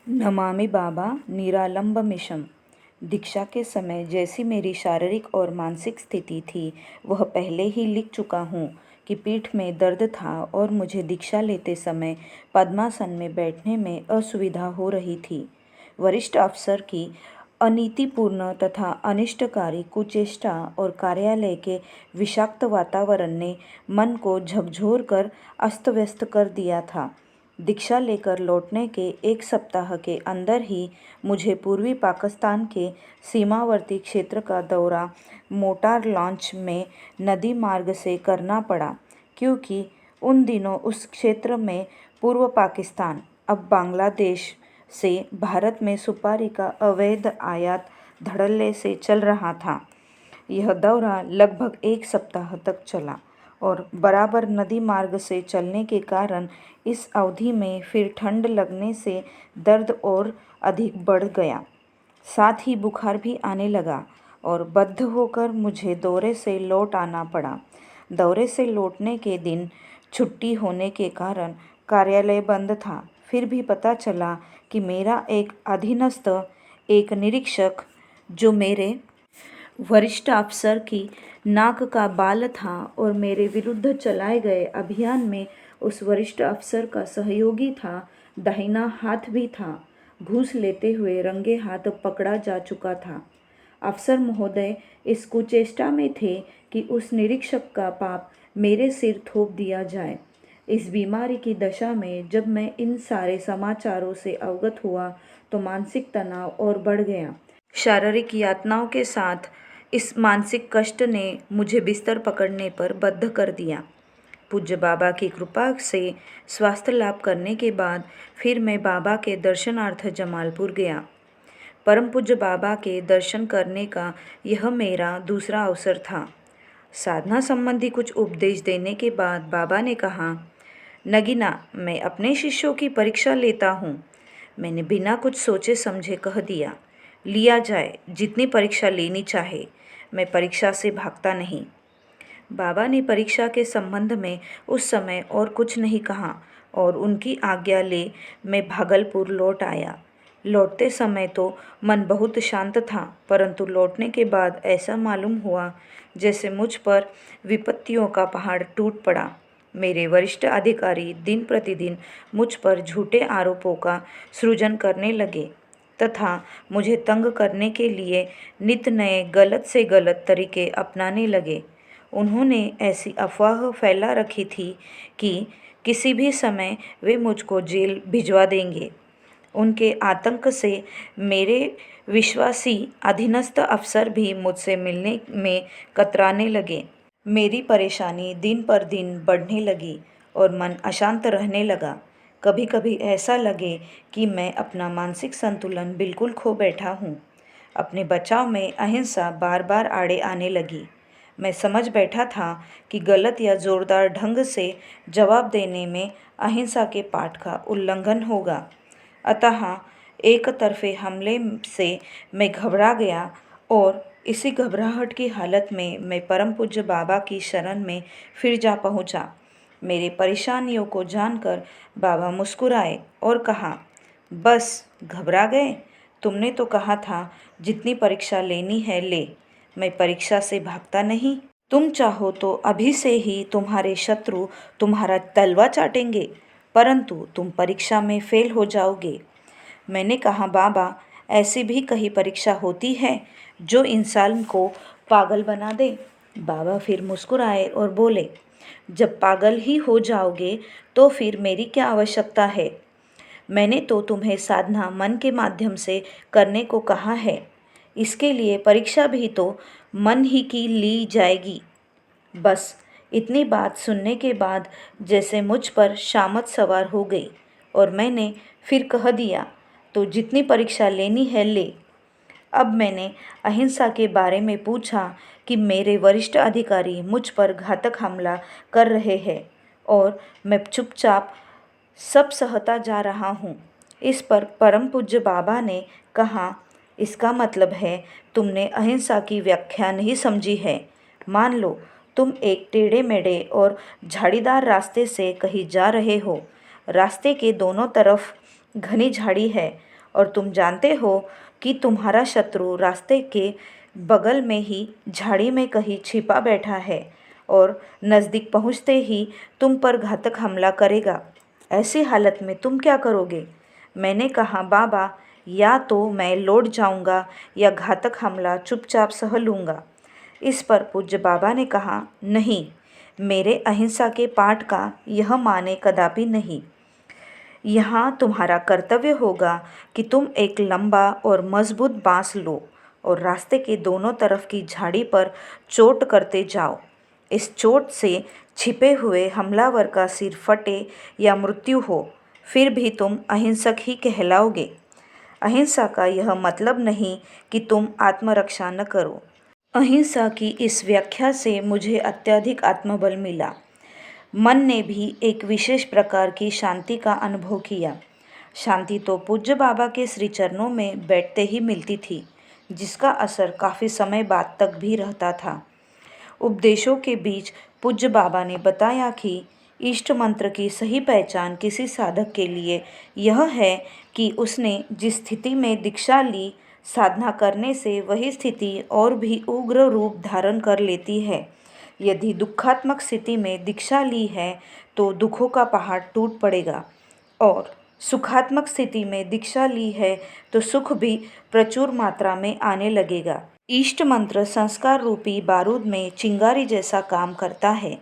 नमामि बाबा निरालंबमिशम। दीक्षा के समय जैसी मेरी शारीरिक और मानसिक स्थिति थी वह पहले ही लिख चुका हूँ कि पीठ में दर्द था और मुझे दीक्षा लेते समय पद्मासन में बैठने में असुविधा हो रही थी। वरिष्ठ अफसर की अनीतिपूर्ण तथा अनिष्टकारी कुचेष्टा और कार्यालय के विषाक्त वातावरण ने मन को झकझोर कर अस्त व्यस्त कर दिया था। दीक्षा लेकर लौटने के एक सप्ताह के अंदर ही मुझे पूर्वी पाकिस्तान के सीमावर्ती क्षेत्र का दौरा मोटार लॉन्च में नदी मार्ग से करना पड़ा, क्योंकि उन दिनों उस क्षेत्र में पूर्व पाकिस्तान, अब बांग्लादेश से भारत में सुपारी का अवैध आयात धड़ल्ले से चल रहा था। यह दौरा लगभग एक सप्ताह तक चला और बराबर नदी मार्ग से चलने के कारण इस अवधि में फिर ठंड लगने से दर्द और अधिक बढ़ गया। साथ ही बुखार भी आने लगा और बद्ध होकर मुझे दौरे से लौट आना पड़ा। दौरे से लौटने के दिन छुट्टी होने के कारण कार्यालय बंद था। फिर भी पता चला कि मेरा एक अधीनस्थ, एक निरीक्षक, जो मेरे वरिष्ठ अफसर की नाक का बाल था और मेरे विरुद्ध चलाए गए अभियान में उस वरिष्ठ अफसर का सहयोगी था, दाहिना हाथ भी था, घूस लेते हुए रंगे हाथ पकड़ा जा चुका था। अफसर महोदय इस कुचेष्टा में थे कि उस निरीक्षक का पाप मेरे सिर थोप दिया जाए। इस बीमारी की दशा में जब मैं इन सारे समाचारों से अवगत हुआ तो मानसिक तनाव और बढ़ गया। शारीरिक यातनाओं के साथ इस मानसिक कष्ट ने मुझे बिस्तर पकड़ने पर बद्ध कर दिया। पूज्य बाबा की कृपा से स्वास्थ्य लाभ करने के बाद फिर मैं बाबा के दर्शनार्थ जमालपुर गया। परम पूज्य बाबा के दर्शन करने का यह मेरा दूसरा अवसर था। साधना संबंधी कुछ उपदेश देने के बाद बाबा ने कहा, नगीना, मैं अपने शिष्यों की परीक्षा लेता हूँ। मैंने बिना कुछ सोचे समझे कह दिया, लिया जाए, जितनी परीक्षा लेनी चाहे, मैं परीक्षा से भागता नहीं। बाबा ने परीक्षा के संबंध में उस समय और कुछ नहीं कहा और उनकी आज्ञा ले मैं भागलपुर लौट आया। लौटते समय तो मन बहुत शांत था, परंतु लौटने के बाद ऐसा मालूम हुआ जैसे मुझ पर विपत्तियों का पहाड़ टूट पड़ा। मेरे वरिष्ठ अधिकारी दिन प्रतिदिन मुझ पर झूठे आरोपों का सृजन करने लगे तथा मुझे तंग करने के लिए नित नए गलत से गलत तरीके अपनाने लगे। उन्होंने ऐसी अफवाह फैला रखी थी कि किसी भी समय वे मुझको जेल भिजवा देंगे। उनके आतंक से मेरे विश्वासी अधीनस्थ अफसर भी मुझसे मिलने में कतराने लगे। मेरी परेशानी दिन पर दिन बढ़ने लगी और मन अशांत रहने लगा। कभी कभी ऐसा लगे कि मैं अपना मानसिक संतुलन बिल्कुल खो बैठा हूँ। अपने बचाव में अहिंसा बार बार आड़े आने लगी। मैं समझ बैठा था कि गलत या ज़ोरदार ढंग से जवाब देने में अहिंसा के पाठ का उल्लंघन होगा। अतः एक तरफे हमले से मैं घबरा गया और इसी घबराहट की हालत में मैं परम पूज्य बाबा की शरण में फिर जा पहुंचा। मेरी परेशानियों को जानकर बाबा मुस्कुराए और कहा, बस घबरा गए? तुमने तो कहा था जितनी परीक्षा लेनी है ले। मैं परीक्षा से भागता नहीं। तुम चाहो तो अभी से ही तुम्हारे शत्रु तुम्हारा तलवा चाटेंगे, परंतु तुम परीक्षा में फेल हो जाओगे। मैंने कहा, बाबा, ऐसी भी कहीं परीक्षा होती है जो इंसान को पागल बना दे? बाबा फिर मुस्कुराए और बोले, जब पागल ही हो जाओगे तो फिर मेरी क्या आवश्यकता है? मैंने तो तुम्हें साधना मन के माध्यम से करने को कहा है। इसके लिए परीक्षा भी तो मन ही की ली जाएगी। बस इतनी बात सुनने के बाद जैसे मुझ पर शामत सवार हो गई और मैंने फिर कह दिया, तो जितनी परीक्षा लेनी है ले। अब मैंने अहिंसा के बारे में पूछा कि मेरे वरिष्ठ अधिकारी मुझ पर घातक हमला कर रहे हैं और मैं चुपचाप सब सहता जा रहा हूँ। इस पर परम पूज्य बाबा ने कहा, इसका मतलब है तुमने अहिंसा की व्याख्या नहीं समझी है। मान लो तुम एक टेढ़े मेढ़े और झाड़ीदार रास्ते से कहीं जा रहे हो। रास्ते के दोनों तरफ घनी झाड़ी है और तुम जानते हो कि तुम्हारा शत्रु रास्ते के बगल में ही झाड़ी में कहीं छिपा बैठा है और नज़दीक पहुँचते ही तुम पर घातक हमला करेगा। ऐसी हालत में तुम क्या करोगे? मैंने कहा, बाबा, या तो मैं लौट जाऊंगा या घातक हमला चुपचाप सह लूँगा। इस पर पूज्य बाबा ने कहा, नहीं, मेरे अहिंसा के पाठ का यह माने कदापि नहीं। यहाँ तुम्हारा कर्तव्य होगा कि तुम एक लंबा और मजबूत बांस लो और रास्ते के दोनों तरफ की झाड़ी पर चोट करते जाओ। इस चोट से छिपे हुए हमलावर का सिर फटे या मृत्यु हो, फिर भी तुम अहिंसक ही कहलाओगे। अहिंसा का यह मतलब नहीं कि तुम आत्मरक्षा न करो। अहिंसा की इस व्याख्या से मुझे अत्यधिक आत्मबल मिला। मन ने भी एक विशेष प्रकार की शांति का अनुभव किया। शांति तो पूज्य बाबा के श्री चरणों में बैठते ही मिलती थी, जिसका असर काफ़ी समय बाद तक भी रहता था। उपदेशों के बीच पूज्य बाबा ने बताया कि इष्ट मंत्र की सही पहचान किसी साधक के लिए यह है कि उसने जिस स्थिति में दीक्षा ली, साधना करने से वही स्थिति और भी उग्र रूप धारण कर लेती है। यदि दुखात्मक स्थिति में दीक्षा ली है तो दुखों का पहाड़ टूट पड़ेगा, और सुखात्मक स्थिति में दीक्षा ली है तो सुख भी प्रचुर मात्रा में आने लगेगा। इष्ट मंत्र संस्कार रूपी बारूद में चिंगारी जैसा काम करता है,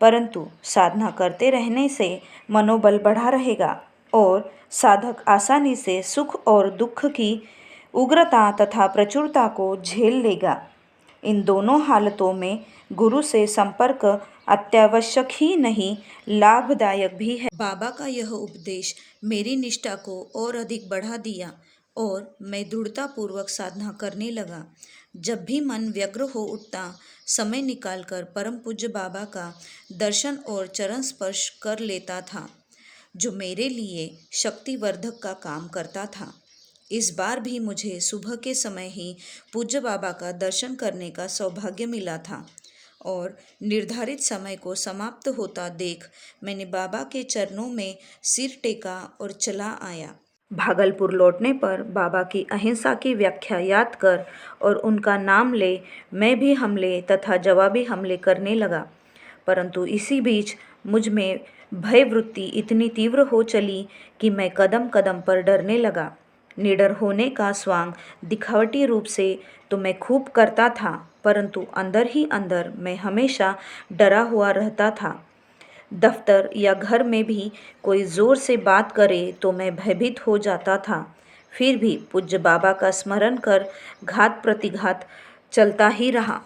परंतु साधना करते रहने से मनोबल बढ़ा रहेगा और साधक आसानी से सुख और दुख की उग्रता तथा प्रचुरता को झेल लेगा। इन दोनों हालतों में गुरु से संपर्क अत्यावश्यक ही नहीं, लाभदायक भी है। बाबा का यह उपदेश मेरी निष्ठा को और अधिक बढ़ा दिया और मैं दृढ़तापूर्वक साधना करने लगा। जब भी मन व्यग्र हो उठता, समय निकालकर परम पूज्य बाबा का दर्शन और चरण स्पर्श कर लेता था, जो मेरे लिए शक्तिवर्धक का काम करता था। इस बार भी मुझे सुबह के समय ही पूज्य बाबा का दर्शन करने का सौभाग्य मिला था और निर्धारित समय को समाप्त होता देख मैंने बाबा के चरणों में सिर टेका और चला आया। भागलपुर लौटने पर बाबा की अहिंसा की व्याख्या याद कर और उनका नाम ले मैं भी हमले तथा जवाबी हमले करने लगा, परंतु इसी बीच मुझ में भय वृत्ति इतनी तीव्र हो चली कि मैं कदम कदम पर डरने लगा। निडर होने का स्वांग दिखावटी रूप से तो मैं खूब करता था, परंतु अंदर ही अंदर मैं हमेशा डरा हुआ रहता था। दफ्तर या घर में भी कोई ज़ोर से बात करे तो मैं भयभीत हो जाता था। फिर भी पूज्य बाबा का स्मरण कर घात प्रतिघात चलता ही रहा।